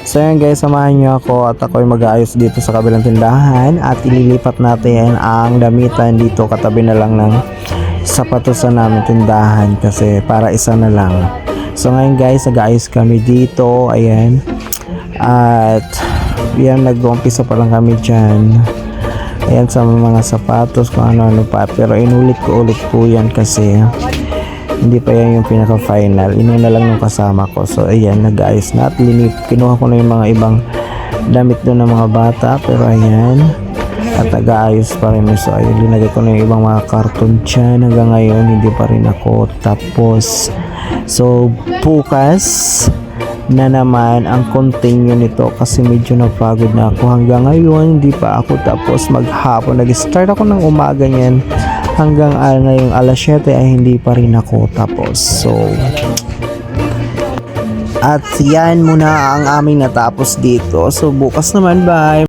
So yan guys, samahan nyo ako at ako'y mag-aayos dito sa kabilang tindahan at ililipat natin ang damitan dito katabi na lang ng sapatusan namin tindahan kasi para isa na lang. So ngayon guys, nag-aayos kami dito, ayan, at yan, nag-umpisa pa lang kami dyan. Ayan, sa mga sapatos kung ano-ano pa, pero inulit ko ulit po yan kasi hindi pa yan yung pinaka final, inuna lang yung kasama ko. So ayan, nag-ayos na at kinuha ko na yung mga ibang damit doon ng mga bata, pero ayan, at nag-aayos pa rin. So ayun, linagay ko na yung ibang mga karton dyan. Hanggang ngayon hindi pa rin ako tapos. So bukas na naman ang continue nito kasi medyo napagod na ako. Hanggang ngayon hindi pa ako tapos. Maghapon nag-start ako ng umaga niyan, hanggang ngayong alas 7 ay hindi pa rin ako tapos. So at yan muna ang aming natapos dito. So bukas naman, bye.